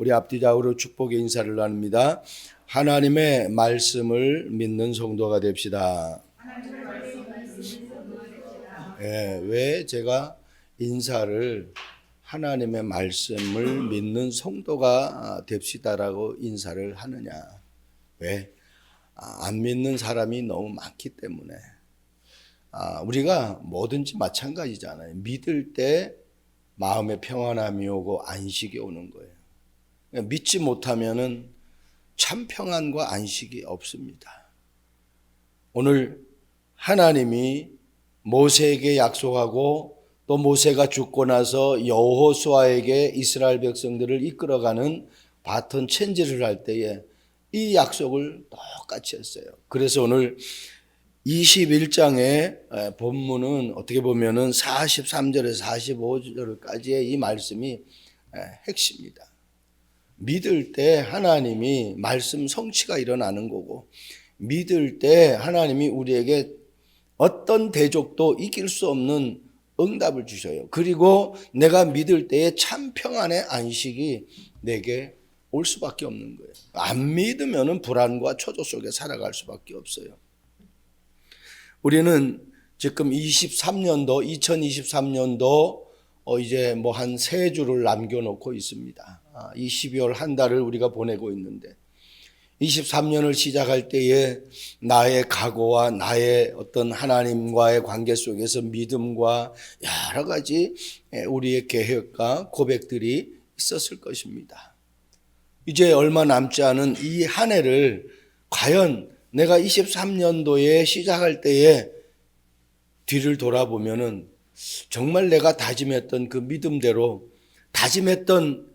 우리 앞뒤좌우로 축복의 인사를 나눕니다. 하나님의 말씀을 믿는 성도가 됩시다. 왜 제가 인사를 하나님의 말씀을 믿는 성도가 됩시다라고 인사를 하느냐? 왜? 안 믿는 사람이 너무 많기 때문에. 우리가 뭐든지 마찬가지잖아요. 믿을 때 마음의 평안함이 오고 안식이 오는 거예요. 믿지 못하면은 참 평안과 안식이 없습니다. 오늘 하나님이 모세에게 약속하고 또 모세가 죽고 나서 여호수아에게 이스라엘 백성들을 이끌어가는 바톤 체인지를 할 때에 이 약속을 똑같이 했어요. 그래서 오늘 21장의 본문은 어떻게 보면은 43절에서 45절까지의 이 말씀이 핵심이다. 믿을 때 하나님이 말씀 성취가 일어나는 거고, 믿을 때 하나님이 우리에게 어떤 대적도 이길 수 없는 응답을 주셔요. 그리고 내가 믿을 때에 참 평안의 안식이 내게 올 수밖에 없는 거예요. 안 믿으면 불안과 초조 속에 살아갈 수밖에 없어요. 우리는 지금 2023년도 이제 뭐 한 3주를 남겨놓고 있습니다. 이 12월 한 달을 우리가 보내고 있는데 23년을 시작할 때에 나의 각오와 나의 어떤 하나님과의 관계 속에서 믿음과 여러 가지 우리의 계획과 고백들이 있었을 것입니다. 이제 얼마 남지 않은 이 한 해를 과연 내가 23년도에 시작할 때에 뒤를 돌아보면은 정말 내가 다짐했던 그 믿음대로 다짐했던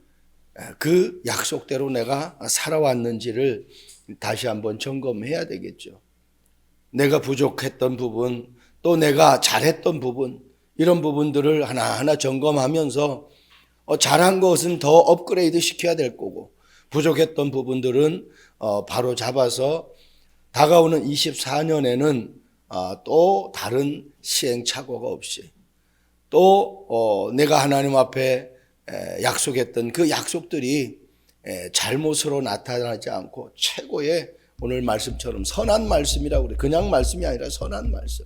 그 약속대로 내가 살아왔는지를 다시 한번 점검해야 되겠죠. 내가 부족했던 부분, 또 내가 잘했던 부분, 이런 부분들을 하나하나 점검하면서 잘한 것은 더 업그레이드 시켜야 될 거고, 부족했던 부분들은 바로 잡아서 다가오는 24년에는 또 다른 시행착오가 없이 또 내가 하나님 앞에 약속했던 그 약속들이 잘못으로 나타나지 않고 최고의 오늘 말씀처럼 선한 말씀이라고 그래. 그냥 말씀이 아니라 선한 말씀.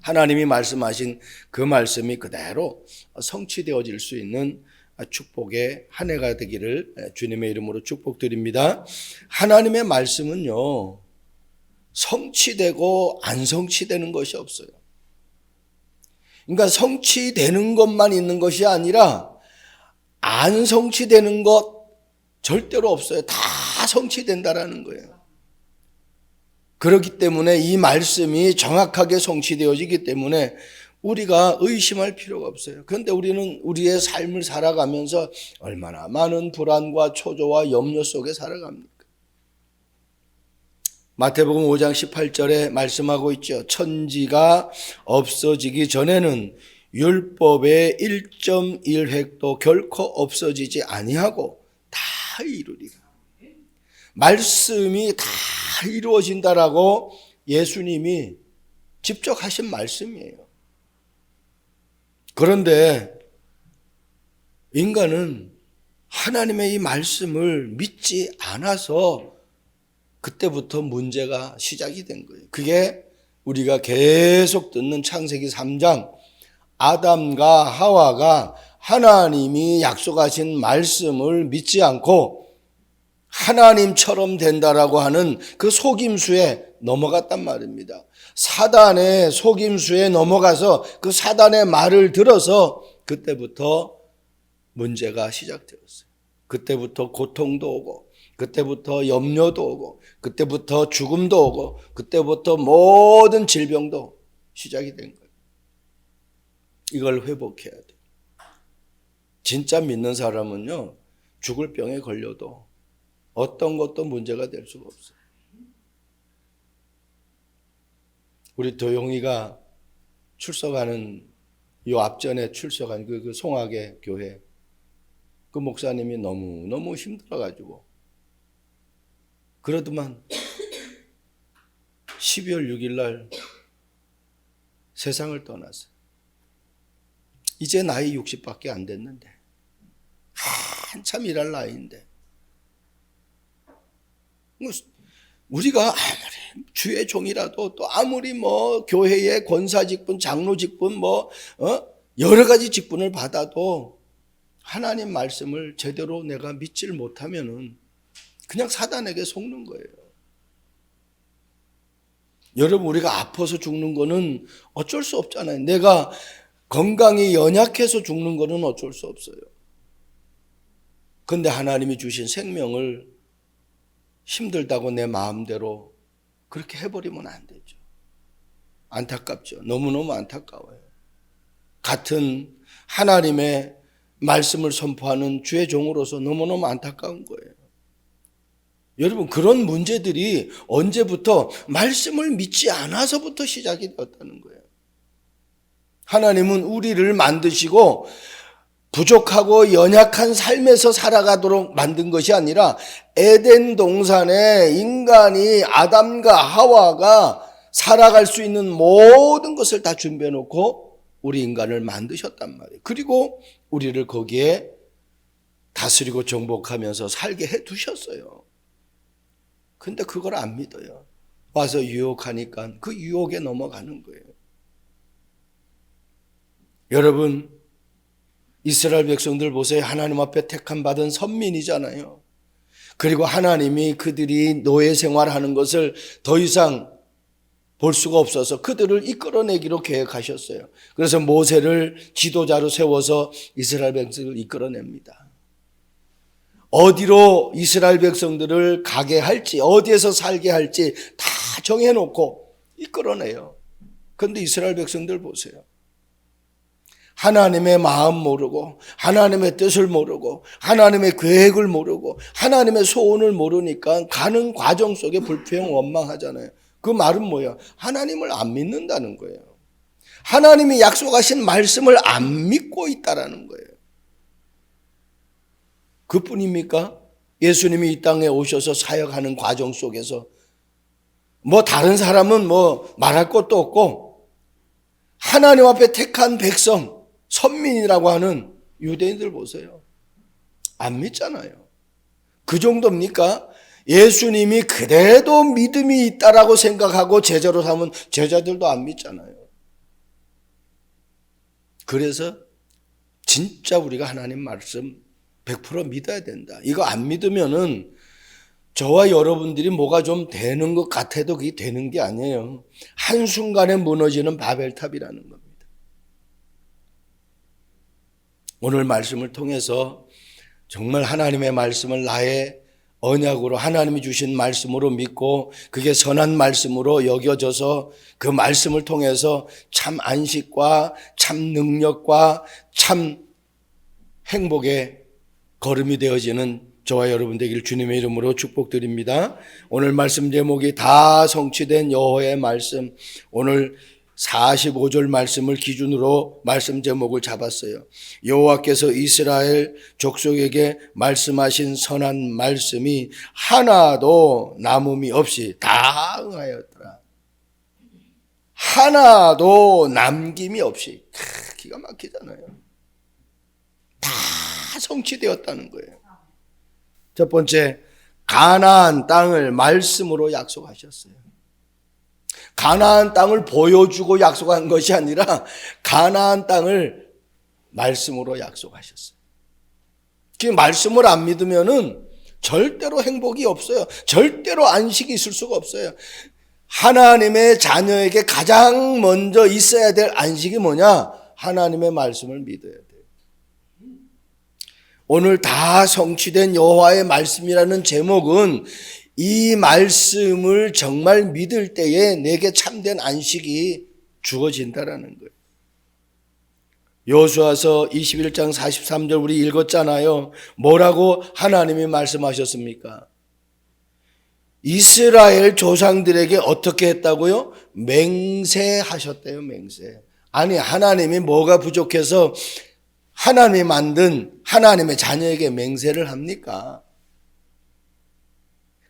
하나님이 말씀하신 그 말씀이 그대로 성취되어질 수 있는 축복의 한 해가 되기를 주님의 이름으로 축복드립니다. 하나님의 말씀은요, 성취되고 안 성취되는 것이 없어요. 그러니까 성취되는 것만 있는 것이 아니라 안 성취되는 것 절대로 없어요. 다 성취된다라는 거예요. 그렇기 때문에 이 말씀이 정확하게 성취되어지기 때문에 우리가 의심할 필요가 없어요. 그런데 우리는 우리의 삶을 살아가면서 얼마나 많은 불안과 초조와 염려 속에 살아갑니까? 마태복음 5장 18절에 말씀하고 있죠. 천지가 없어지기 전에는 율법의 1.1획도 결코 없어지지 아니하고 다 이루리라. 말씀이 다 이루어진다라고 예수님이 직접 하신 말씀이에요. 그런데 인간은 하나님의 이 말씀을 믿지 않아서 그때부터 문제가 시작이 된 거예요. 그게 우리가 계속 듣는 창세기 3장, 아담과 하와가 하나님이 약속하신 말씀을 믿지 않고 하나님처럼 된다라고 하는 그 속임수에 넘어갔단 말입니다. 사단의 속임수에 넘어가서 그 사단의 말을 들어서 그때부터 문제가 시작되었어요. 그때부터 고통도 오고, 그때부터 염려도 오고, 그때부터 죽음도 오고, 그때부터 모든 질병도 시작이 된 거예요. 이걸 회복해야 돼요. 진짜 믿는 사람은요, 죽을 병에 걸려도 어떤 것도 문제가 될 수가 없어요. 우리 도용이가 출석하는 이 앞전에 출석한 그 송악의 교회, 그 목사님이 너무 힘들어가지고 그러더만 12월 6일 날 세상을 떠났어요. 이제 나이 60밖에 안 됐는데 한참 일할 나이인데. 우리가 아무리 주의 종이라도 또 아무리 뭐 교회의 권사 직분, 장로 직분 여러 가지 직분을 받아도 하나님 말씀을 제대로 내가 믿질 못하면은 그냥 사단에게 속는 거예요. 여러분, 우리가 아파서 죽는 거는 어쩔 수 없잖아요. 내가 건강이 연약해서 죽는 거는 어쩔 수 없어요. 근데 하나님이 주신 생명을 힘들다고 내 마음대로 그렇게 해버리면 안 되죠. 안타깝죠. 너무너무 안타까워요. 같은 하나님의 말씀을 선포하는 주의 종으로서 너무너무 안타까운 거예요. 여러분, 그런 문제들이 언제부터 말씀을 믿지 않아서부터 시작이 되었다는 거예요. 하나님은 우리를 만드시고 부족하고 연약한 삶에서 살아가도록 만든 것이 아니라 에덴 동산에 인간이 아담과 하와가 살아갈 수 있는 모든 것을 다 준비해 놓고 우리 인간을 만드셨단 말이에요. 그리고 우리를 거기에 다스리고 정복하면서 살게 해 두셨어요. 근데 그걸 안 믿어요. 와서 유혹하니까 그 유혹에 넘어가는 거예요. 여러분, 이스라엘 백성들 보세요. 하나님 앞에 택함 받은 선민이잖아요. 그리고 하나님이 그들이 노예 생활하는 것을 더 이상 볼 수가 없어서 그들을 이끌어내기로 계획하셨어요. 그래서 모세를 지도자로 세워서 이스라엘 백성을 이끌어냅니다. 어디로 이스라엘 백성들을 가게 할지, 어디에서 살게 할지 다 정해놓고 이끌어내요. 그런데 이스라엘 백성들 보세요. 하나님의 마음 모르고, 하나님의 뜻을 모르고, 하나님의 계획을 모르고, 하나님의 소원을 모르니까 가는 과정 속에 불평 원망하잖아요. 그 말은 뭐예요? 하나님을 안 믿는다는 거예요. 하나님이 약속하신 말씀을 안 믿고 있다라는 거예요. 그뿐입니까? 예수님이 이 땅에 오셔서 사역하는 과정 속에서 다른 사람은 말할 것도 없고 하나님 앞에 택한 백성, 선민이라고 하는 유대인들 보세요. 안 믿잖아요. 그 정도입니까? 예수님이 그래도 믿음이 있다라고 생각하고 제자로 삼은 제자들도 안 믿잖아요. 그래서 진짜 우리가 하나님 말씀 100% 믿어야 된다. 이거 안 믿으면은 저와 여러분들이 뭐가 좀 되는 것 같아도 그게 되는 게 아니에요. 한순간에 무너지는 바벨탑이라는 겁니다. 오늘 말씀을 통해서 정말 하나님의 말씀을 나의 언약으로 하나님이 주신 말씀으로 믿고 그게 선한 말씀으로 여겨져서 그 말씀을 통해서 참 안식과 참 능력과 참 행복의 걸음이 되어지는 저와 여러분 되기를 주님의 이름으로 축복드립니다. 오늘 말씀 제목이 다 성취된 여호와의 말씀, 오늘 45절 말씀을 기준으로 말씀 제목을 잡았어요. 여호와께서 이스라엘 족속에게 말씀하신 선한 말씀이 하나도 남음이 없이 다 응하였더라. 하나도 남김이 없이. 기가 막히잖아요. 다 성취되었다는 거예요. 첫 번째, 가나안 땅을 말씀으로 약속하셨어요. 가나안 땅을 보여주고 약속한 것이 아니라 가나안 땅을 말씀으로 약속하셨어요. 지금 말씀을 안 믿으면은 절대로 행복이 없어요. 절대로 안식이 있을 수가 없어요. 하나님의 자녀에게 가장 먼저 있어야 될 안식이 뭐냐? 하나님의 말씀을 믿어야 돼요. 오늘 다 성취된 여호와의 말씀이라는 제목은 이 말씀을 정말 믿을 때에 내게 참된 안식이 주어진다라는 거예요. 여호수아서 21장 43절 우리 읽었잖아요. 뭐라고 하나님이 말씀하셨습니까? 이스라엘 조상들에게 어떻게 했다고요? 맹세하셨대요. 맹세. 아니, 하나님이 뭐가 부족해서 하나님이 만든 하나님의 자녀에게 맹세를 합니까?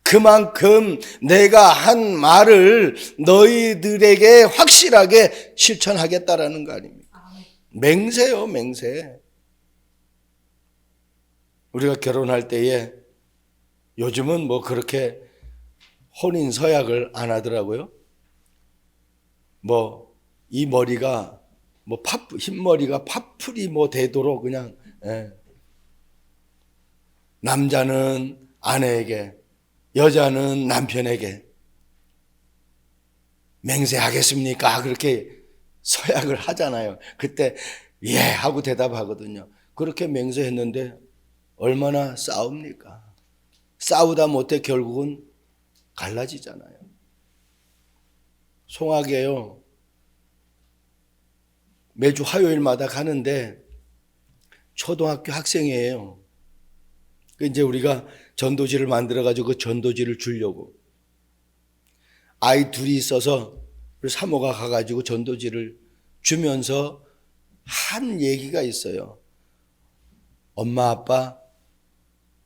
그만큼 내가 한 말을 너희들에게 확실하게 실천하겠다라는 거 아닙니까? 맹세요, 맹세. 우리가 결혼할 때에 요즘은 뭐 그렇게 혼인 서약을 안 하더라고요. 뭐 이 머리가 뭐 흰머리가 파풀이 뭐 되도록 그냥 남자는 아내에게, 여자는 남편에게 맹세하겠습니까? 그렇게 서약을 하잖아요. 그때 예 하고 대답하거든요. 그렇게 맹세했는데 얼마나 싸웁니까? 싸우다 못해 결국은 갈라지잖아요. 송악이에요. 매주 화요일마다 가는데 초등학교 학생이에요. 이제 우리가 전도지를 만들어가지고 그 전도지를 주려고. 아이 둘이 있어서 사모가 가가지고 전도지를 주면서 한 얘기가 있어요. 엄마 아빠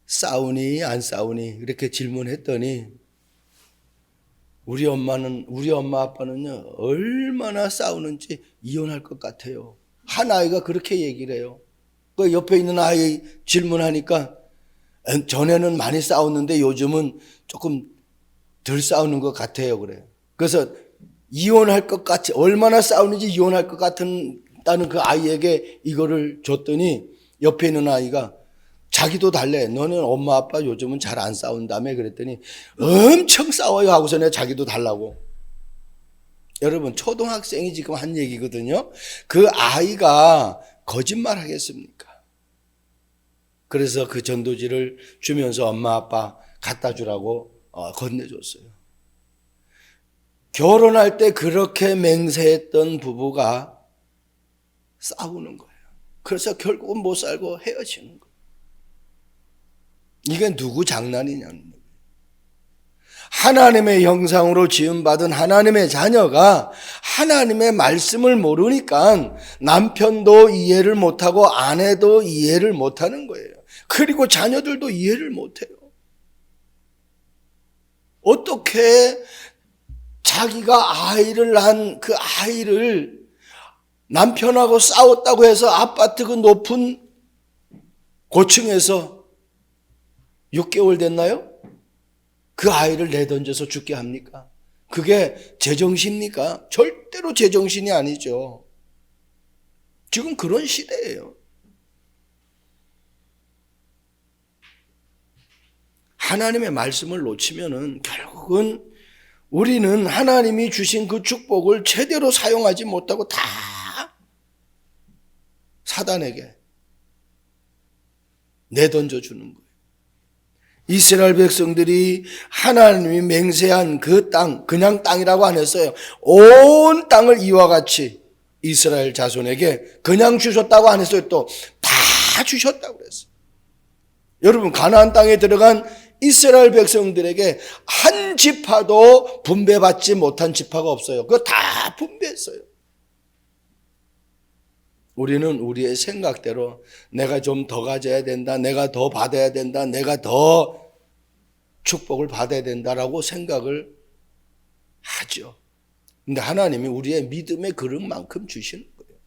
싸우니 안 싸우니 이렇게 질문했더니 우리 엄마 아빠는요 얼마나 싸우는지 이혼할 것 같아요. 한 아이가 그렇게 얘기를 해요. 그 옆에 있는 아이 질문하니까 전에는 많이 싸웠는데 요즘은 조금 덜 싸우는 것 같아요. 그래요. 그래서 이혼할 것 같이 얼마나 싸우는지 이혼할 것 같다는 그 아이에게 이거를 줬더니 옆에 있는 아이가 자기도 달래. 너는 엄마 아빠 요즘은 잘 안 싸운다며 그랬더니 엄청 싸워요 하고서 내가 자기도 달라고. 여러분 초등학생이 지금 한 얘기거든요. 그 아이가 거짓말 하겠습니까? 그래서 그 전도지를 주면서 엄마 아빠 갖다 주라고 건네줬어요. 결혼할 때 그렇게 맹세했던 부부가 싸우는 거예요. 그래서 결국은 못 살고 헤어지는 거예요. 이게 누구 장난이냐는 거예요. 하나님의 형상으로 지음받은 하나님의 자녀가 하나님의 말씀을 모르니까 남편도 이해를 못하고 아내도 이해를 못하는 거예요. 그리고 자녀들도 이해를 못해요. 어떻게 자기가 아이를 낳은 그 아이를 남편하고 싸웠다고 해서 아파트 그 높은 고층에서 6개월 됐나요? 그 아이를 내던져서 죽게 합니까? 그게 제정신입니까? 절대로 제정신이 아니죠. 지금 그런 시대예요. 하나님의 말씀을 놓치면은 결국은 우리는 하나님이 주신 그 축복을 제대로 사용하지 못하고 다 사단에게 내던져 주는 거예요. 이스라엘 백성들이 하나님이 맹세한 그 땅, 그냥 땅이라고 안 했어요. 온 땅을 이와 같이 이스라엘 자손에게 그냥 주셨다고 안 했어요. 또 다 주셨다고 그랬어요. 여러분 가나안 땅에 들어간 이스라엘 백성들에게 한 지파도 분배받지 못한 지파가 없어요. 그거 다 분배했어요. 우리는 우리의 생각대로 내가 좀 더 가져야 된다, 내가 더 받아야 된다, 내가 더 축복을 받아야 된다라고 생각을 하죠. 근데 하나님이 우리의 믿음의 그릇만큼 주시는 거예요.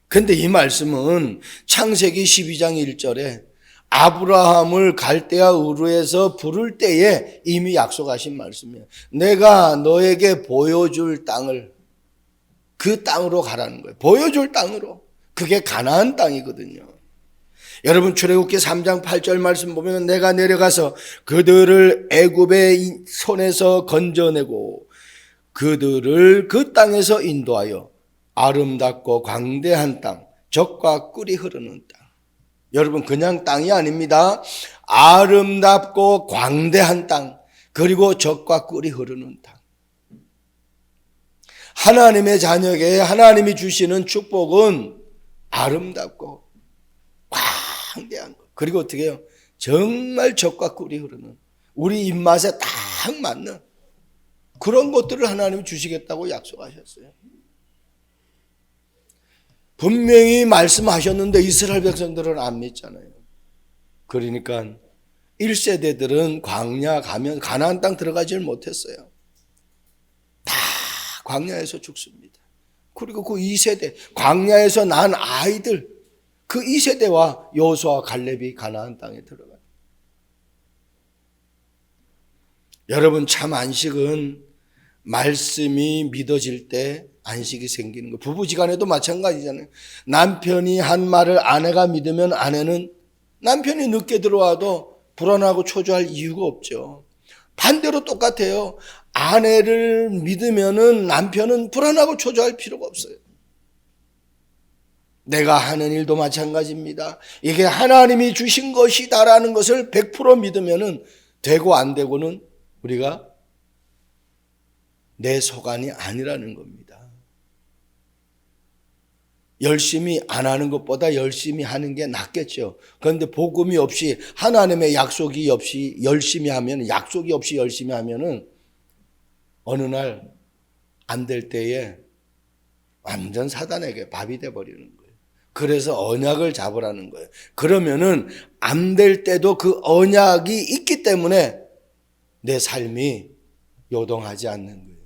근데 이 말씀은 창세기 12장 1절에 아브라함을 갈대아 우르에서 부를 때에 이미 약속하신 말씀이에요. 내가 너에게 보여줄 땅을 그 땅으로 가라는 거예요. 보여줄 땅으로. 그게 가나안 땅이거든요. 여러분 출애굽기 3장 8절 말씀 보면 내가 내려가서 그들을 애굽의 손에서 건져내고 그들을 그 땅에서 인도하여 아름답고 광대한 땅, 젖과 꿀이 흐르는 땅. 여러분 그냥 땅이 아닙니다. 아름답고 광대한 땅, 그리고 젖과 꿀이 흐르는 땅. 하나님의 자녀에게 하나님이 주시는 축복은 아름답고 광대한 것. 그리고 어떻게 해요? 정말 젖과 꿀이 흐르는, 우리 입맛에 딱 맞는 그런 것들을 하나님이 주시겠다고 약속하셨어요. 분명히 말씀하셨는데 이스라엘 백성들은 안 믿잖아요. 그러니까 1세대들은 광야 가면 가나안 땅 들어가지를 못했어요. 다 광야에서 죽습니다. 그리고 그 2세대 광야에서 난 아이들, 그 2세대와 여호수아와 갈렙이 가나안 땅에 들어가요. 여러분, 참 안식은 말씀이 믿어질 때 안식이 생기는 거예요. 부부지간에도 마찬가지잖아요. 남편이 한 말을 아내가 믿으면 아내는 남편이 늦게 들어와도 불안하고 초조할 이유가 없죠. 반대로 똑같아요. 아내를 믿으면은 남편은 불안하고 초조할 필요가 없어요. 내가 하는 일도 마찬가지입니다. 이게 하나님이 주신 것이다라는 것을 100% 믿으면은 되고 안 되고는 우리가 내 소관이 아니라는 겁니다. 열심히 안 하는 것보다 열심히 하는 게 낫겠죠. 그런데 복음이 없이 하나님의 약속이 없이 열심히 하면, 약속이 없이 열심히 하면은 어느 날 안 될 때에 완전 사단에게 밥이 돼 버리는 거예요. 그래서 언약을 잡으라는 거예요. 그러면은 안 될 때도 그 언약이 있기 때문에 내 삶이 요동하지 않는 거예요.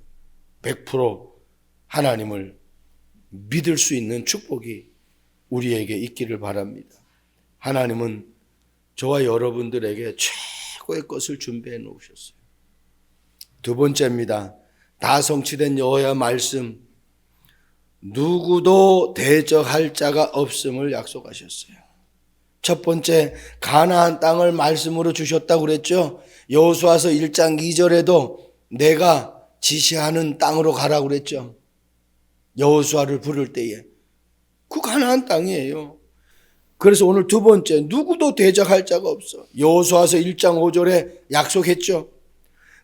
100% 하나님을 믿을 수 있는 축복이 우리에게 있기를 바랍니다. 하나님은 저와 여러분들에게 최고의 것을 준비해 놓으셨어요. 두 번째입니다. 다 성취된 여호와의 말씀, 누구도 대적할 자가 없음을 약속하셨어요. 첫 번째, 가나안 땅을 말씀으로 주셨다고 그랬죠. 여호수아서 1장 2절에도 내가 지시하는 땅으로 가라고 그랬죠. 여호수아를 부를 때에 그 가나안 땅이에요. 그래서 오늘 두 번째, 누구도 대적할 자가 없어. 여호수아서 1장 5절에 약속했죠.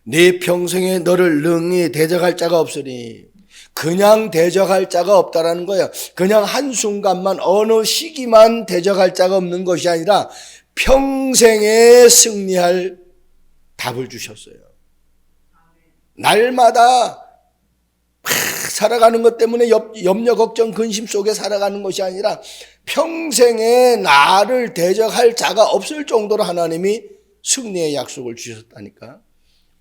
네 평생에 너를 능히 대적할 자가 없으니. 그냥 대적할 자가 없다라는 거예요. 그냥 한순간만 어느 시기만 대적할 자가 없는 것이 아니라 평생에 승리할 답을 주셨어요. 날마다 살아가는 것 때문에 염려, 걱정, 근심 속에 살아가는 것이 아니라 평생에 나를 대적할 자가 없을 정도로 하나님이 승리의 약속을 주셨다니까.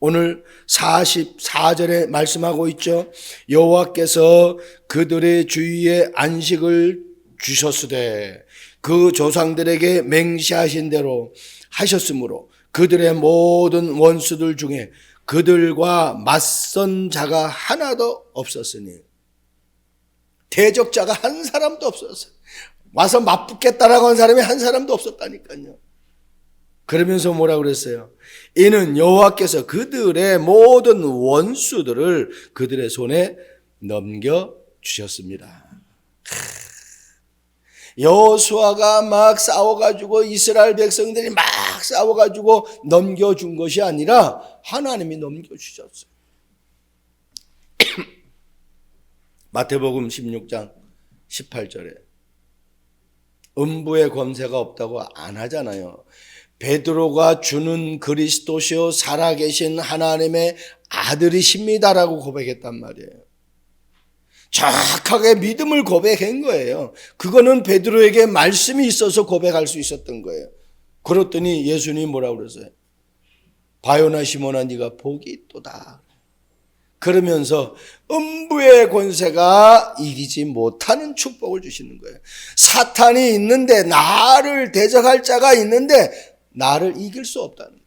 오늘 44절에 말씀하고 있죠. 여호와께서 그들의 주위에 안식을 주셨으되 그 조상들에게 맹세하신 대로 하셨으므로 그들의 모든 원수들 중에 그들과 맞선 자가 하나도 없었으니. 대적자가 한 사람도 없었어요. 와서 맞붙겠다라고 한 사람이 한 사람도 없었다니까요. 그러면서 뭐라고 그랬어요? 이는 여호와께서 그들의 모든 원수들을 그들의 손에 넘겨주셨습니다. 여호수아가 막 싸워가지고 이스라엘 백성들이 막 싸워가지고 넘겨준 것이 아니라 하나님이 넘겨주셨어요. 마태복음 16장 18절에 음부의 권세가 없다고 안 하잖아요. 베드로가 주는 그리스도시요 살아계신 하나님의 아들이십니다라고 고백했단 말이에요. 정확하게 믿음을 고백한 거예요. 그거는 베드로에게 말씀이 있어서 고백할 수 있었던 거예요. 그랬더니 예수님이 뭐라고 그랬어요? 바요나 시몬아 네가 복이 있도다. 그러면서 음부의 권세가 이기지 못하는 축복을 주시는 거예요. 사탄이 있는데, 나를 대적할 자가 있는데 나를 이길 수 없다는 거예요.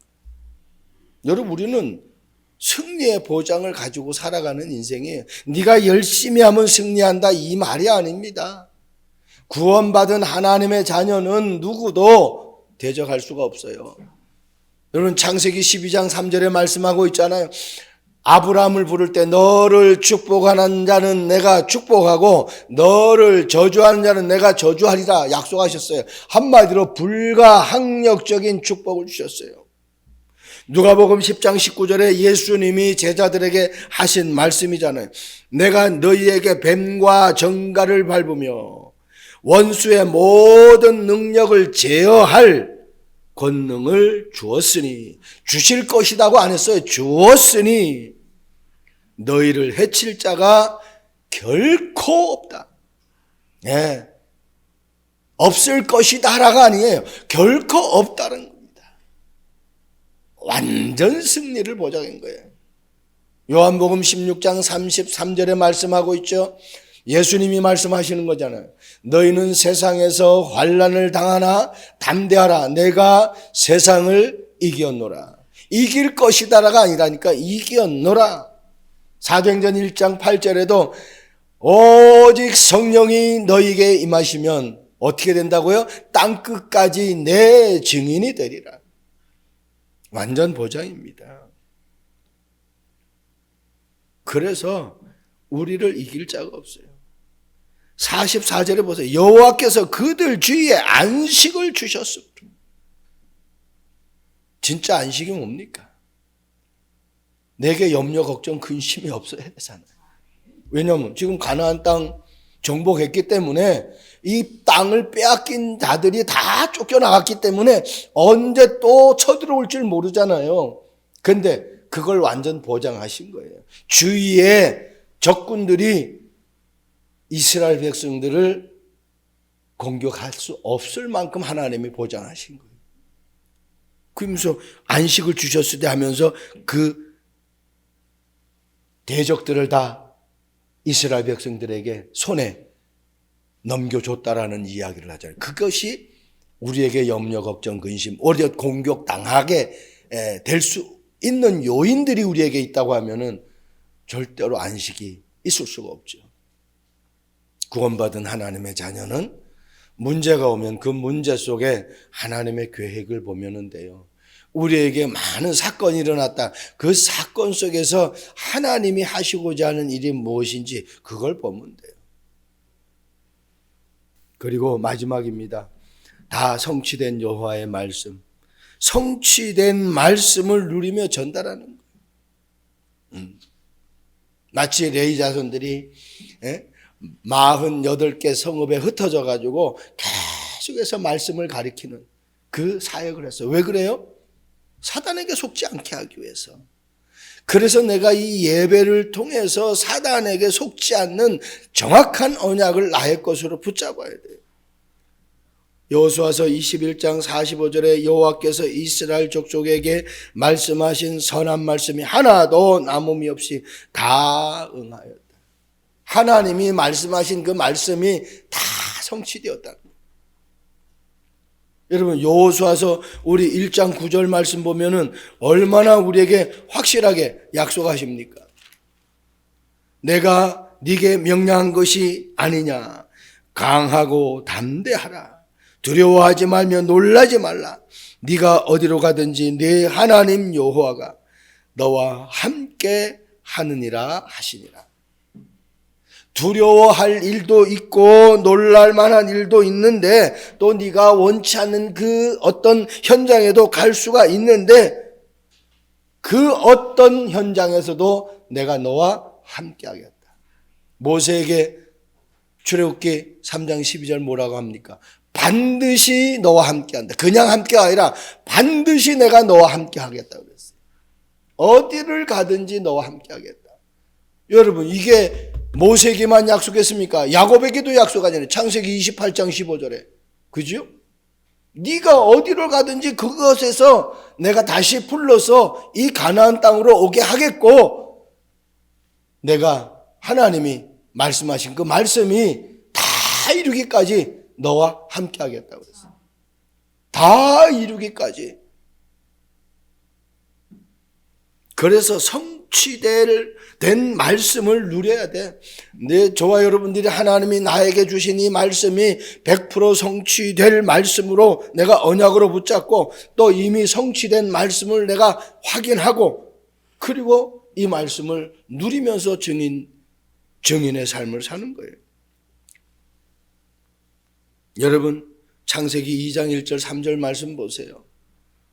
여러분, 우리는 승리의 보장을 가지고 살아가는 인생이에요. 네가 열심히 하면 승리한다 이 말이 아닙니다. 구원받은 하나님의 자녀는 누구도 대적할 수가 없어요. 여러분, 창세기 12장 3절에 말씀하고 있잖아요. 아브라함을 부를 때 너를 축복하는 자는 내가 축복하고 너를 저주하는 자는 내가 저주하리라 약속하셨어요. 한마디로 불가항력적인 축복을 주셨어요. 누가복음 10장 19절에 예수님이 제자들에게 하신 말씀이잖아요. 내가 너희에게 뱀과 정갈을 밟으며 원수의 모든 능력을 제어할 권능을 주었으니, 주실 것이라고 안 했어요. 주었으니 너희를 해칠 자가 결코 없다. 예. 없을 것이다라가 아니에요. 결코 없다는 겁니다. 완전 승리를 보장한 거예요. 요한복음 16장 33절에 말씀하고 있죠. 예수님이 말씀하시는 거잖아요. 너희는 세상에서 환난을 당하나 담대하라. 내가 세상을 이겼노라. 이길 것이다라가 아니라니까 이겼노라. 사도행전 1장 8절에도 오직 성령이 너희에게 임하시면 어떻게 된다고요? 땅끝까지 내 증인이 되리라. 완전 보장입니다. 그래서 우리를 이길 자가 없어요. 44절에 보세요. 여호와께서 그들 주위에 안식을 주셨습니다. 진짜 안식이 뭡니까? 내게 염려, 걱정, 근심이 없어야 되잖아요. 왜냐하면 지금 가나안 땅 정복했기 때문에 이 땅을 빼앗긴 자들이 다 쫓겨나갔기 때문에 언제 또 쳐들어올 줄 모르잖아요. 근데 그걸 완전 보장하신 거예요. 주위에 적군들이 이스라엘 백성들을 공격할 수 없을 만큼 하나님이 보장하신 거예요. 그러면서 안식을 주셨을 때 하면서 그 대적들을 다 이스라엘 백성들에게 손에 넘겨줬다라는 이야기를 하잖아요. 그것이 우리에게 염려, 걱정, 근심, 오히려 공격당하게 될 수 있는 요인들이 우리에게 있다고 하면은 절대로 안식이 있을 수가 없죠. 구원받은 하나님의 자녀는 문제가 오면 그 문제 속에 하나님의 계획을 보면은 돼요. 우리에게 많은 사건이 일어났다. 그 사건 속에서 하나님이 하시고자 하는 일이 무엇인지 그걸 보면 돼요. 그리고 마지막입니다. 다 성취된 여호와의 말씀. 성취된 말씀을 누리며 전달하는 거예요. 마치 레위 자손들이 48개 성읍에 흩어져 가지고 계속해서 말씀을 가리키는 그 사역을 했어요. 왜 그래요? 사단에게 속지 않게 하기 위해서. 그래서 내가 이 예배를 통해서 사단에게 속지 않는 정확한 언약을 나의 것으로 붙잡아야 돼요. 여호수아서 21장 45절에 여호와께서 이스라엘 족속에게 말씀하신 선한 말씀이 하나도 남음이 없이 다 응하였다. 하나님이 말씀하신 그 말씀이 다 성취되었다. 여러분 여호수아서 우리 1장 9절 말씀 보면은 얼마나 우리에게 확실하게 약속하십니까? 내가 네게 명령한 것이 아니냐. 강하고 담대하라. 두려워하지 말며 놀라지 말라. 네가 어디로 가든지 네 하나님 여호와가 너와 함께 하느니라 하시니라. 두려워할 일도 있고 놀랄 만한 일도 있는데 또 네가 원치 않는 그 어떤 현장에도 갈 수가 있는데 그 어떤 현장에서도 내가 너와 함께 하겠다. 모세에게 출애굽기 3장 12절 뭐라고 합니까? 반드시 너와 함께 한다. 그냥 함께가 아니라 반드시 내가 너와 함께 하겠다 그랬어요. 어디를 가든지 너와 함께 하겠다. 여러분 이게 모세에게만 약속했습니까? 야곱에게도 약속하잖아요. 창세기 28장 15절에. 그죠? 네가 어디로 가든지 그것에서 내가 다시 불러서 이 가나안 땅으로 오게 하겠고 내가 하나님이 말씀하신 그 말씀이 다 이루기까지 너와 함께 하겠다고 그랬어요. 다 이루기까지. 그래서 성취된 말씀을 누려야 돼. 저와 여러분들이 하나님이 나에게 주신 이 말씀이 100% 성취될 말씀으로 내가 언약으로 붙잡고 또 이미 성취된 말씀을 내가 확인하고 그리고 이 말씀을 누리면서 증인의 삶을 사는 거예요. 여러분 창세기 2장 1절 3절 말씀 보세요.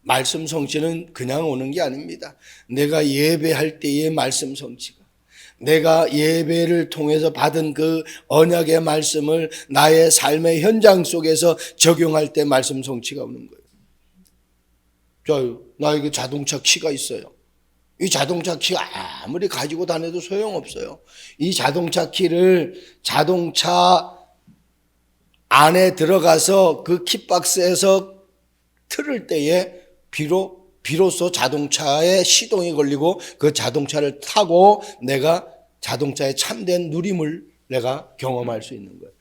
말씀 성취는 그냥 오는 게 아닙니다. 내가 예배할 때의 말씀 성취가, 내가 예배를 통해서 받은 그 언약의 말씀을 나의 삶의 현장 속에서 적용할 때 말씀 성취가 오는 거예요. 나에게 자동차 키가 있어요. 이 자동차 키 아무리 가지고 다녀도 소용없어요. 이 자동차 키를 자동차 안에 들어가서 그 키박스에서 틀을 때에 비로소 자동차에 시동이 걸리고 그 자동차를 타고 내가 자동차의 참된 누림을 내가 경험할 수 있는 거예요.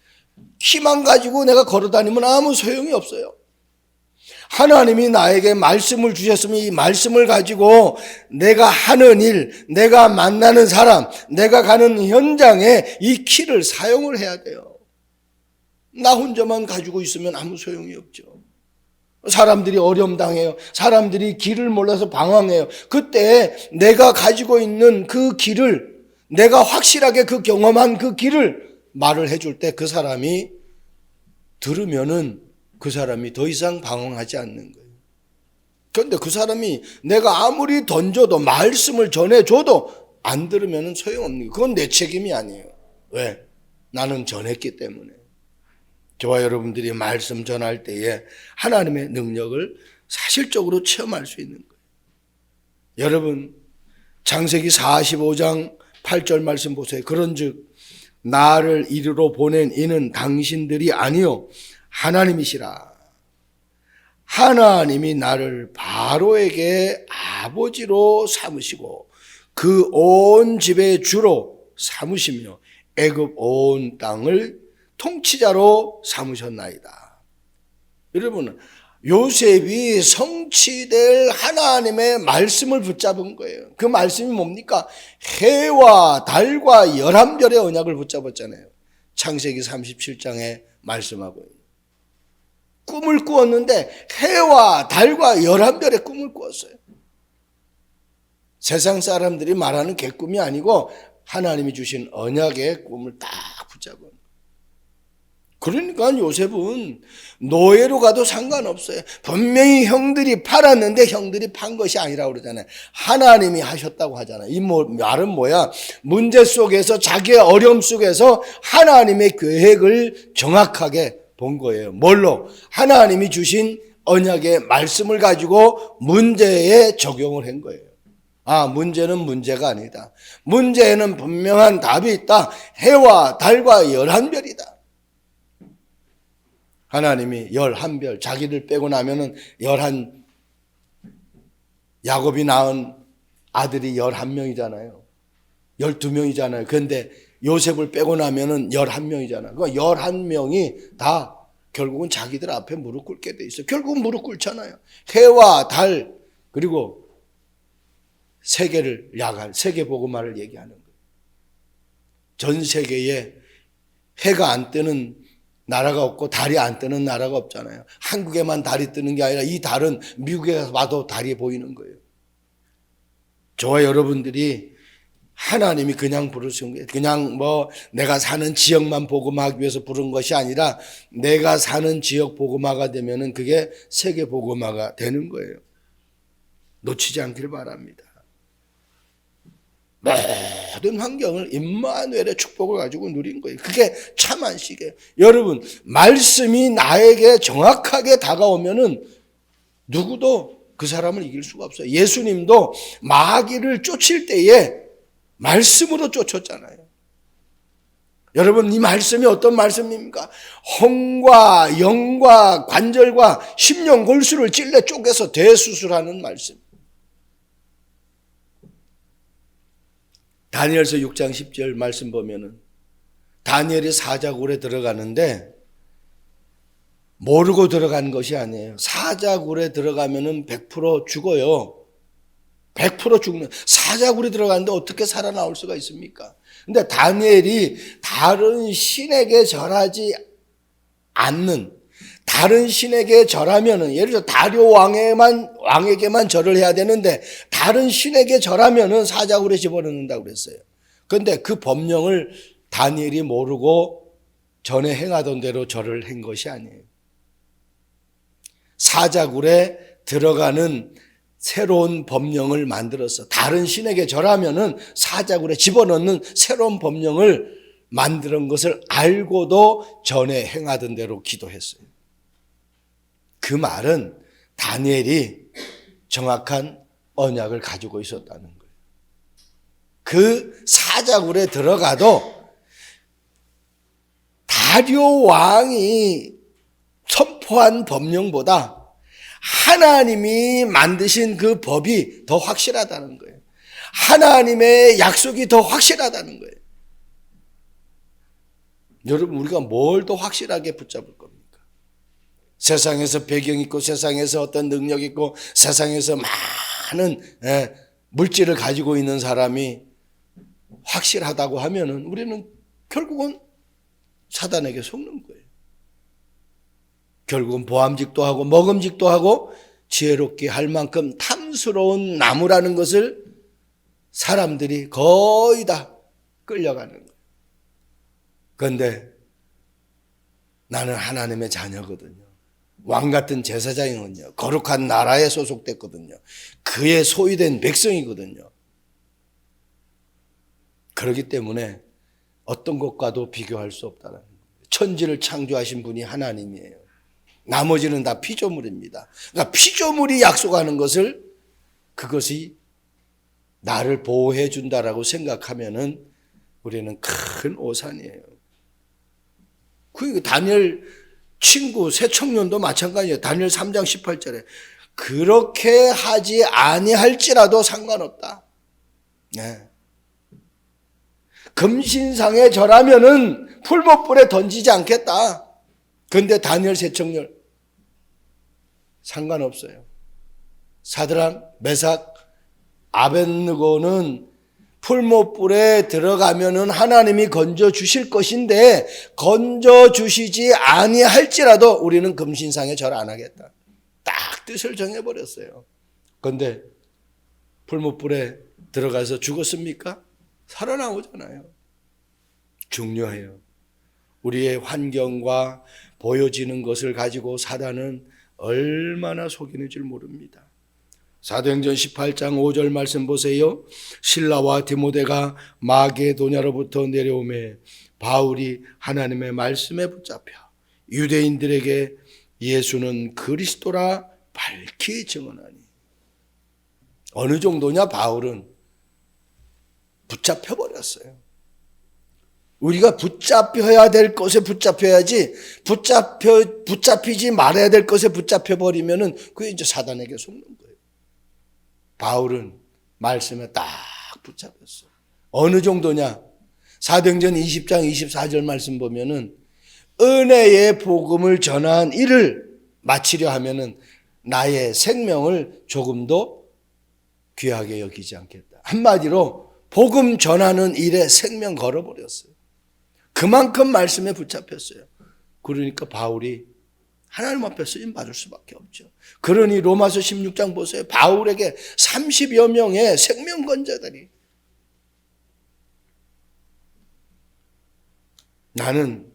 키만 가지고 내가 걸어다니면 아무 소용이 없어요. 하나님이 나에게 말씀을 주셨으면 이 말씀을 가지고 내가 하는 일, 내가 만나는 사람, 내가 가는 현장에 이 키를 사용을 해야 돼요. 나 혼자만 가지고 있으면 아무 소용이 없죠. 사람들이 어려움 당해요. 사람들이 길을 몰라서 방황해요. 그때 내가 가지고 있는 그 길을, 내가 확실하게 그 경험한 그 길을 말을 해줄 때 그 사람이 들으면은 그 사람이 더 이상 방황하지 않는 거예요. 그런데 그 사람이 내가 아무리 던져도 말씀을 전해줘도 안 들으면 소용없는 거예요. 그건 내 책임이 아니에요. 왜? 나는 전했기 때문에. 저와 여러분들이 말씀 전할 때에 하나님의 능력을 사실적으로 체험할 수 있는 거예요. 여러분, 창세기 45장 8절 말씀 보세요. 그런즉 나를 이리로 보낸 이는 당신들이 아니요 하나님이시라. 하나님이 나를 바로에게 아버지로 삼으시고 그 온 집의 주로 삼으시며 애굽 온 땅을 통치자로 삼으셨나이다. 여러분, 요셉이 성취될 하나님의 말씀을 붙잡은 거예요. 그 말씀이 뭡니까? 해와 달과 11별의 언약을 붙잡았잖아요. 창세기 37장에 말씀하고 있는. 꿈을 꾸었는데 해와 달과 11별의 꿈을 꾸었어요. 세상 사람들이 말하는 개꿈이 아니고 하나님이 주신 언약의 꿈을 딱 붙잡은. 그러니까 요셉은 노예로 가도 상관없어요. 분명히 형들이 팔았는데 형들이 판 것이 아니라고 그러잖아요. 하나님이 하셨다고 하잖아요. 이 말은 뭐야? 문제 속에서, 자기의 어려움 속에서 하나님의 계획을 정확하게 본 거예요. 뭘로? 하나님이 주신 언약의 말씀을 가지고 문제에 적용을 한 거예요. 아, 문제는 문제가 아니다. 문제에는 분명한 답이 있다. 해와 달과 11별이다. 하나님이 11별, 자기를 빼고 나면은 11, 야곱이 낳은 아들이 11명이잖아요. 12명이잖아요. 그런데 요셉을 빼고 나면은 11명이잖아요. 그 11명이 다 결국은 자기들 앞에 무릎 꿇게 돼 있어요. 결국은 무릎 꿇잖아요. 해와 달, 그리고 세계를 야간, 세계 복음화를 얘기하는 거예요. 전 세계에 해가 안 뜨는 나라가 없고 달이 안 뜨는 나라가 없잖아요. 한국에만 달이 뜨는 게 아니라 이 달은 미국에 가서 봐도 달이 보이는 거예요. 저와 여러분들이 하나님이 그냥 부르신 거예요. 그냥 내가 사는 지역만 복음하기 위해서 부른 것이 아니라 내가 사는 지역 복음화가 되면은 그게 세계 복음화가 되는 거예요. 놓치지 않기를 바랍니다. 모든 환경을 임마누엘의 축복을 가지고 누린 거예요. 그게 참 안식이에요. 여러분, 말씀이 나에게 정확하게 다가오면은 누구도 그 사람을 이길 수가 없어요. 예수님도 마귀를 쫓을 때에 말씀으로 쫓았잖아요. 여러분, 이 말씀이 어떤 말씀입니까? 혼과 영과 관절과 심령 골수를 찔러 쪼개서 대수술하는 말씀. 다니엘서 6장 10절 말씀 보면은 다니엘이 사자굴에 들어가는데 모르고 들어간 것이 아니에요. 사자굴에 들어가면은 100% 죽어요. 100% 죽는. 사자굴에 들어가는데 어떻게 살아나올 수가 있습니까? 근데 다니엘이 다른 신에게 절하지 않는, 다른 신에게 절하면은, 예를 들어 다료 왕에게만 절을 해야 되는데 다른 신에게 절하면은 사자굴에 집어넣는다고 그랬어요. 그런데 그 법령을 다니엘이 모르고 전에 행하던 대로 절을 한 것이 아니에요. 사자굴에 들어가는 새로운 법령을 만들었어. 다른 신에게 절하면은 사자굴에 집어넣는 새로운 법령을 만드는 것을 알고도 전에 행하던 대로 기도했어요. 그 말은 다니엘이 정확한 언약을 가지고 있었다는 거예요. 그 사자굴에 들어가도 다rio 왕이 선포한 법령보다 하나님이 만드신 그 법이 더 확실하다는 거예요. 하나님의 약속이 더 확실하다는 거예요. 여러분, 우리가 뭘 더 확실하게 붙잡을 겁니까? 세상에서 배경 있고 세상에서 어떤 능력 있고 세상에서 많은 물질을 가지고 있는 사람이 확실하다고 하면은 우리는 결국은 사단에게 속는 거예요. 결국은 보암직도 하고 먹음직도 하고 지혜롭게 할 만큼 탐스러운 나무라는 것을 사람들이 거의 다 끌려가는 거예요. 그런데 나는 하나님의 자녀거든요. 왕 같은 제사장이거든요. 거룩한 나라에 소속됐거든요. 그의 소유된 백성이거든요. 그렇기 때문에 어떤 것과도 비교할 수 없다는 거예요. 천지를 창조하신 분이 하나님이에요. 나머지는 다 피조물입니다. 그러니까 피조물이 약속하는 것을 그것이 나를 보호해 준다라고 생각하면은 우리는 큰 오산이에요. 그 다니엘 친구 새청년도 마찬가지예요. 다니엘 3장 18절에 그렇게 하지 아니할지라도 상관없다. 네. 금신상에 절하면은 풀목불에 던지지 않겠다. 그런데 다니엘 새청년 상관없어요. 사드락, 메삭, 아벳느고는 풀못불에 들어가면은 하나님이 건져 주실 것인데 건져 주시지 아니할지라도 우리는 금신상에 절 안 하겠다. 딱 뜻을 정해버렸어요. 그런데 풀못불에 들어가서 죽었습니까? 살아나오잖아요. 중요해요. 우리의 환경과 보여지는 것을 가지고 사단은 얼마나 속이는 줄 모릅니다. 사도행전 18장 5절 말씀 보세요. 실라와 디모데가 마게도냐로부터 내려오매 바울이 하나님의 말씀에 붙잡혀 유대인들에게 예수는 그리스도라 밝히 증언하니. 어느 정도냐? 바울은 붙잡혀버렸어요. 우리가 붙잡혀야 될 것에 붙잡혀야지 붙잡히지 말아야 될 것에 붙잡혀버리면은 그게 이제 사단에게 속는 거예요. 바울은 말씀에 딱 붙잡혔어요. 어느 정도냐? 사도행전 20장 24절 말씀 보면은 은혜의 복음을 전한 일을 마치려 하면은 나의 생명을 조금도 귀하게 여기지 않겠다. 한마디로 복음 전하는 일에 생명 걸어버렸어요. 그만큼 말씀에 붙잡혔어요. 그러니까 바울이 하나님 앞에 쓰임 받을 수밖에 없죠. 그러니 로마서 16장 보세요. 바울에게 30여 명의 생명권자들이 나는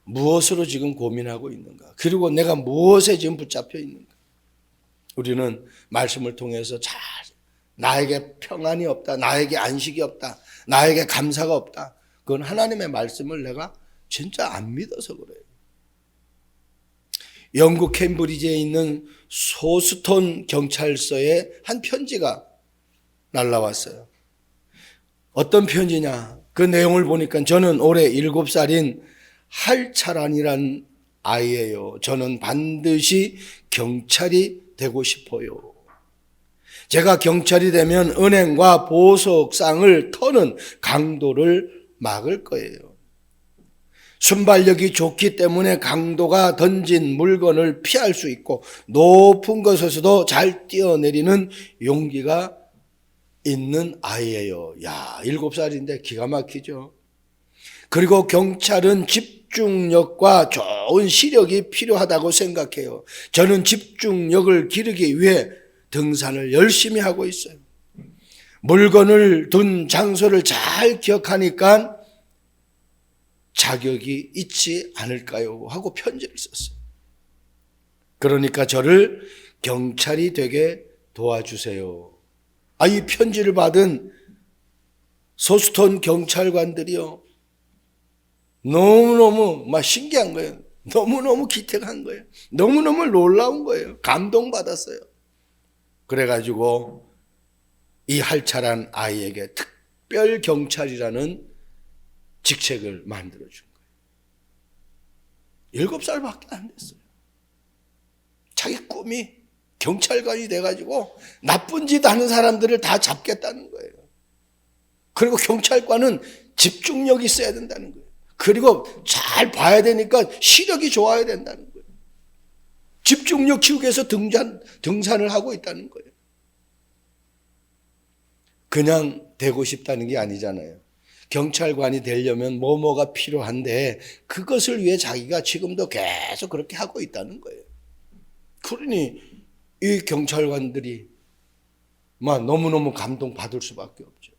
무엇으로 지금 고민하고 있는가? 그리고 내가 무엇에 지금 붙잡혀 있는가? 우리는 말씀을 통해서 잘 나에게 평안이 없다. 나에게 안식이 없다. 나에게 감사가 없다. 그건 하나님의 말씀을 내가 진짜 안 믿어서 그래요. 영국 캠브리지에 있는 소스톤 경찰서에 한 편지가 날라왔어요. 어떤 편지냐? 그 내용을 보니까 저는 올해 7살인 할차란이란 아이예요. 저는 반드시 경찰이 되고 싶어요. 제가 경찰이 되면 은행과 보석상을 터는 강도를 막을 거예요. 순발력이 좋기 때문에 강도가 던진 물건을 피할 수 있고 높은 곳에서도 잘 뛰어내리는 용기가 있는 아이예요. 야, 7살인데 기가 막히죠. 그리고 경찰은 집중력과 좋은 시력이 필요하다고 생각해요. 저는 집중력을 기르기 위해 등산을 열심히 하고 있어요. 물건을 둔 장소를 잘 기억하니까 자격이 있지 않을까요? 하고 편지를 썼어요. 그러니까 저를 경찰이 되게 도와주세요. 이 편지를 받은 소스톤 경찰관들이요. 너무너무 막 신기한 거예요. 너무너무 기특한 거예요. 너무너무 놀라운 거예요. 감동받았어요. 그래가지고 이 할차란 아이에게 특별 경찰이라는 직책을 만들어준 거예요. 7살밖에 안 됐어요. 자기 꿈이 경찰관이 돼가지고 나쁜 짓 하는 사람들을 다 잡겠다는 거예요. 그리고 경찰관은 집중력이 있어야 된다는 거예요. 그리고 잘 봐야 되니까 시력이 좋아야 된다는 거예요. 집중력 키우기 위해서 등산을 하고 있다는 거예요. 그냥 되고 싶다는 게 아니잖아요. 경찰관이 되려면 뭐가 필요한데 그것을 위해 자기가 지금도 계속 그렇게 하고 있다는 거예요. 그러니 이 경찰관들이 너무너무 감동받을 수밖에 없죠.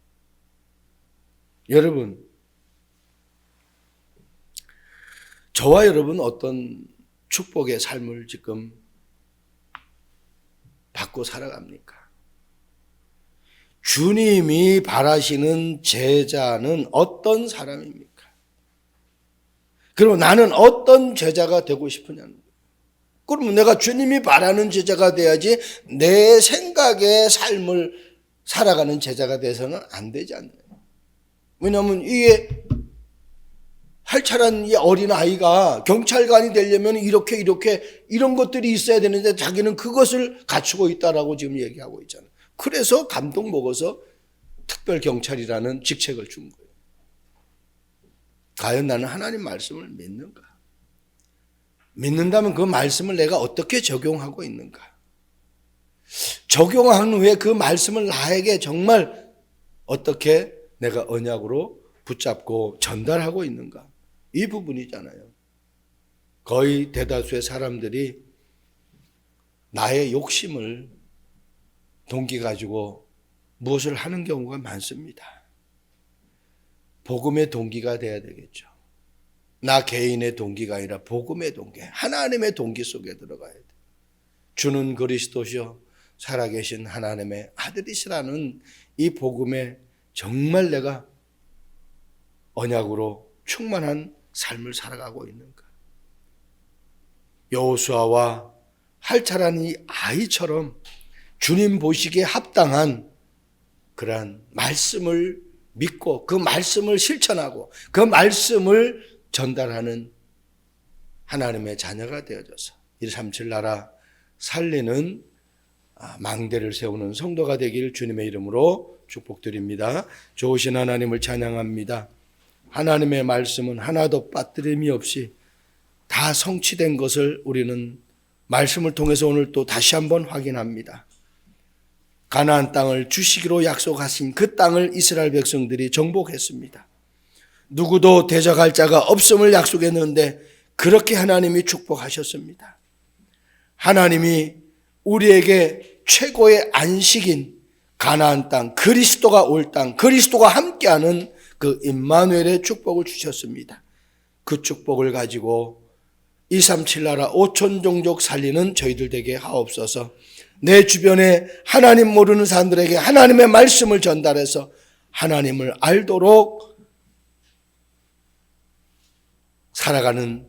여러분, 저와 여러분 어떤 축복의 삶을 지금 받고 살아갑니까? 주님이 바라시는 제자는 어떤 사람입니까? 그리고 나는 어떤 제자가 되고 싶으냐는 거예요. 그러면 내가 주님이 바라는 제자가 돼야지 내 생각의 삶을 살아가는 제자가 돼서는 안 되지 않나요? 왜냐하면 이게 활찰한 이 어린아이가 경찰관이 되려면 이렇게 이런 것들이 있어야 되는데 자기는 그것을 갖추고 있다라고 지금 얘기하고 있잖아요. 그래서 감동 먹어서 특별경찰이라는 직책을 준 거예요. 과연 나는 하나님 말씀을 믿는가? 믿는다면 그 말씀을 내가 어떻게 적용하고 있는가? 적용한 후에 그 말씀을 나에게 정말 어떻게 내가 언약으로 붙잡고 전달하고 있는가? 이 부분이잖아요. 거의 대다수의 사람들이 나의 욕심을 동기 가지고 무엇을 하는 경우가 많습니다. 복음의 동기가 돼야 되겠죠. 나 개인의 동기가 아니라 복음의 동기, 하나님의 동기 속에 들어가야 돼. 주는 그리스도시요 살아계신 하나님의 아들이시라는 이 복음에 정말 내가 언약으로 충만한 삶을 살아가고 있는가? 여호수아와 활찰한 이 아이처럼 주님 보시기에 합당한 그러한 말씀을 믿고 그 말씀을 실천하고 그 말씀을 전달하는 하나님의 자녀가 되어져서 137 나라 살리는 망대를 세우는 성도가 되길 주님의 이름으로 축복드립니다. 좋으신 하나님을 찬양합니다. 하나님의 말씀은 하나도 빠뜨림이 없이 다 성취된 것을 우리는 말씀을 통해서 오늘 또 다시 한번 확인합니다. 가나안 땅을 주시기로 약속하신 그 땅을 이스라엘 백성들이 정복했습니다. 누구도 대적할 자가 없음을 약속했는데 그렇게 하나님이 축복하셨습니다. 하나님이 우리에게 최고의 안식인 가나안 땅, 그리스도가 올 땅, 그리스도가 함께하는 그 임마누엘의 축복을 주셨습니다. 그 축복을 가지고 237 나라 5천 종족 살리는 저희들 되게 하옵소서. 내 주변에 하나님 모르는 사람들에게 하나님의 말씀을 전달해서 하나님을 알도록 살아가는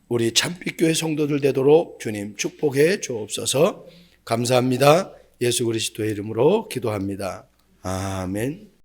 우리 참빛교회 성도들 되도록 주님 축복해 주옵소서. 감사합니다. 예수 그리스도의 이름으로 기도합니다. 아멘.